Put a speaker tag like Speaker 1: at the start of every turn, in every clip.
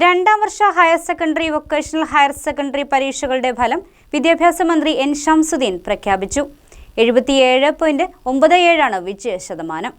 Speaker 1: രണ്ടാം വർഷ higher secondary vocational higher secondary പരീക്ഷകളുടെ ഫലം വിദ്യാഭ്യാസ മന്ത്രി എൻ ഷംസുദ്ദീൻ പ്രഖ്യാപിച്ചു. 77.97 വിജയശതമാനം.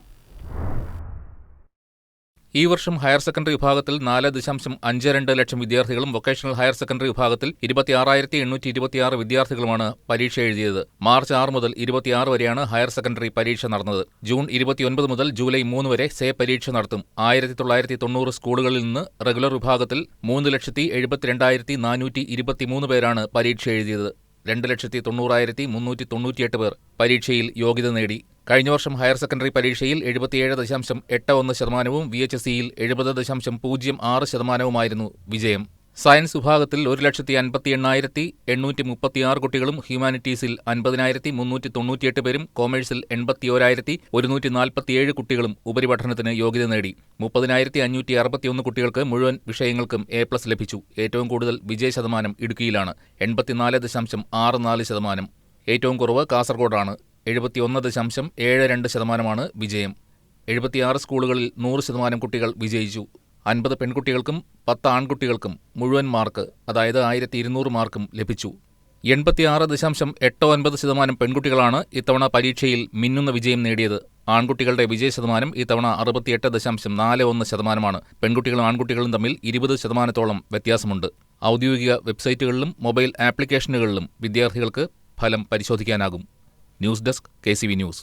Speaker 2: ഈ വർഷം ഹയർ സെക്കൻഡറി വിഭാഗത്തിൽ 4.52 ലക്ഷം വിദ്യാർത്ഥികളും വൊക്കേഷണൽ ഹയർ സെക്കൻഡറി വിഭാഗത്തിൽ 26,826 വിദ്യാർത്ഥികളുമാണ് പരീക്ഷ എഴുതിയത്. മാർച്ച് 6 മുതൽ 26 വരെയാണ് ഹയർ സെക്കൻഡറി പരീക്ഷ നടന്നത്. ജൂൺ 29 മുതൽ ജൂലൈ 3 വരെ സേ പരീക്ഷ നടത്തും. 1990 സ്കൂളുകളിൽ നിന്ന് റെഗുലർ വിഭാഗത്തിൽ 3,72,423 പേരാണ് പരീക്ഷ എഴുതിയത്. 2,90,398 പേർ പരീക്ഷയിൽ യോഗ്യത നേടി. കഴിഞ്ഞ വർഷം ഹയർ സെക്കൻഡറി പരീക്ഷയിൽ 77.81% VHSEയിൽ 70.06% വിജയം. സയൻസ് വിഭാഗത്തിൽ 1,58,836 കുട്ടികളും ഹ്യൂമാനിറ്റീസിൽ 50,398 പേരും കോമേഴ്സിൽ 81,147 കുട്ടികളും ഉപരിപഠനത്തിന് യോഗ്യത നേടി. 30,561 കുട്ടികൾക്ക് മുഴുവൻ വിഷയങ്ങൾക്കും A+ ലഭിച്ചു. ഏറ്റവും കൂടുതൽ വിജയശതമാനം ഇടുക്കിയിലാണ്, 84.64%. ഏറ്റവും കുറവ് കാസർഗോഡാണ്, 71.72% വിജയം. 76 സ്കൂളുകളിൽ 100% കുട്ടികൾ വിജയിച്ചു. 50 പെൺകുട്ടികൾക്കും 10 ആൺകുട്ടികൾക്കും മുഴുവൻ മാർക്ക്, അതായത് 1200 മാർക്കും ലഭിച്ചു. 86.89% പെൺകുട്ടികളാണ് ഇത്തവണ പരീക്ഷയിൽ മിന്നുന്ന വിജയം നേടിയത്. ആൺകുട്ടികളുടെ വിജയശതമാനം ഇത്തവണ 68.41%. പെൺകുട്ടികളും ആൺകുട്ടികളും തമ്മിൽ 20%-ഓളം വ്യത്യാസമുണ്ട്. ഔദ്യോഗിക വെബ്സൈറ്റുകളിലും മൊബൈൽ ആപ്ലിക്കേഷനുകളിലും വിദ്യാർത്ഥികൾക്ക് ഫലം പരിശോധിക്കാനാകും. News desk KCV news.